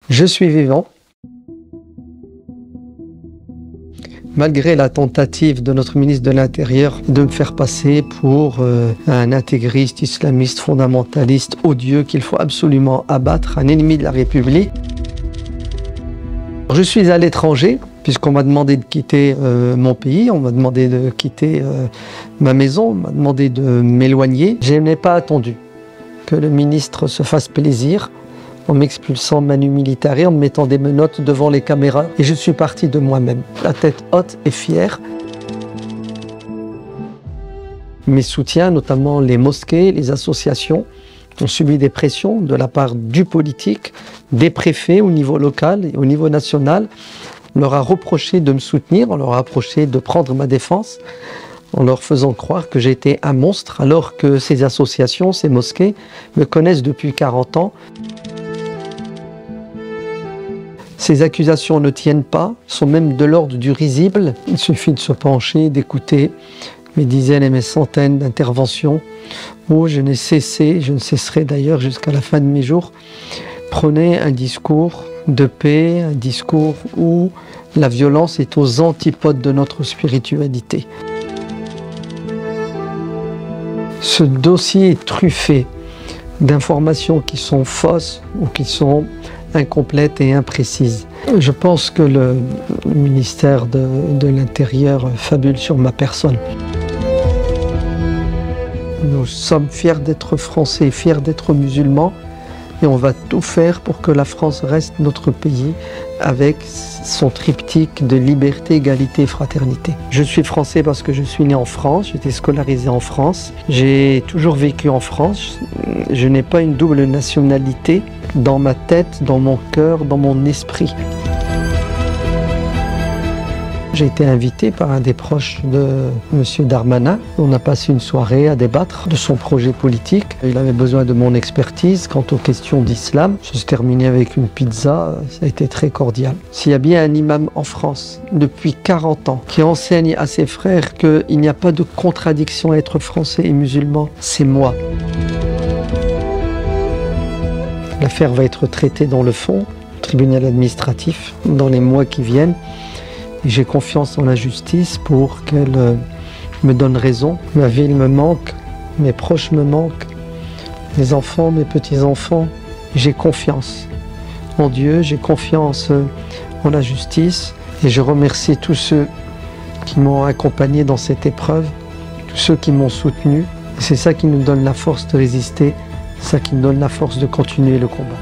Je suis vivant. Malgré la tentative de notre ministre de l'Intérieur de me faire passer pour un intégriste, islamiste, fondamentaliste, odieux, qu'il faut absolument abattre, un ennemi de la République. Je suis à l'étranger, puisqu'on m'a demandé de quitter mon pays, on m'a demandé de quitter ma maison, on m'a demandé de m'éloigner. Je n'ai pas attendu que le ministre se fasse plaisir en m'expulsant manu militari, en me mettant des menottes devant les caméras. Et je suis parti de moi-même, la tête haute et fière. Mes soutiens, notamment les mosquées, les associations, ont subi des pressions de la part du politique, des préfets au niveau local et au niveau national. On leur a reproché de me soutenir, on leur a reproché de prendre ma défense, en leur faisant croire que j'étais un monstre, alors que ces associations, ces mosquées, me connaissent depuis 40 ans. Ces accusations ne tiennent pas, sont même de l'ordre du risible. Il suffit de se pencher, d'écouter mes dizaines et mes centaines d'interventions où je n'ai cessé, je ne cesserai d'ailleurs jusqu'à la fin de mes jours, prôner un discours de paix, un discours où la violence est aux antipodes de notre spiritualité. Ce dossier est truffé d'informations qui sont fausses ou qui sont incomplètes et imprécises. Je pense que le ministère de l'Intérieur fabule sur ma personne. Nous sommes fiers d'être Français, fiers d'être musulmans, et on va tout faire pour que la France reste notre pays avec son triptyque de liberté, égalité et fraternité. Je suis français parce que je suis né en France, j'ai été scolarisé en France, j'ai toujours vécu en France, je n'ai pas une double nationalité dans ma tête, dans mon cœur, dans mon esprit. J'ai été invité par un des proches de M. Darmanin. On a passé une soirée à débattre de son projet politique. Il avait besoin de mon expertise quant aux questions d'islam. Ça s'est terminé avec une pizza, ça a été très cordial. S'il y a bien un imam en France, depuis 40 ans, qui enseigne à ses frères qu'il n'y a pas de contradiction à être français et musulman, c'est moi. L'affaire va être traitée dans le fond, au tribunal administratif, dans les mois qui viennent. Et j'ai confiance en la justice pour qu'elle me donne raison. Ma ville me manque, mes proches me manquent, mes enfants, mes petits-enfants. J'ai confiance en Dieu, j'ai confiance en la justice. Et je remercie tous ceux qui m'ont accompagné dans cette épreuve, tous ceux qui m'ont soutenu. C'est ça qui nous donne la force de résister, c'est ça qui nous donne la force de continuer le combat.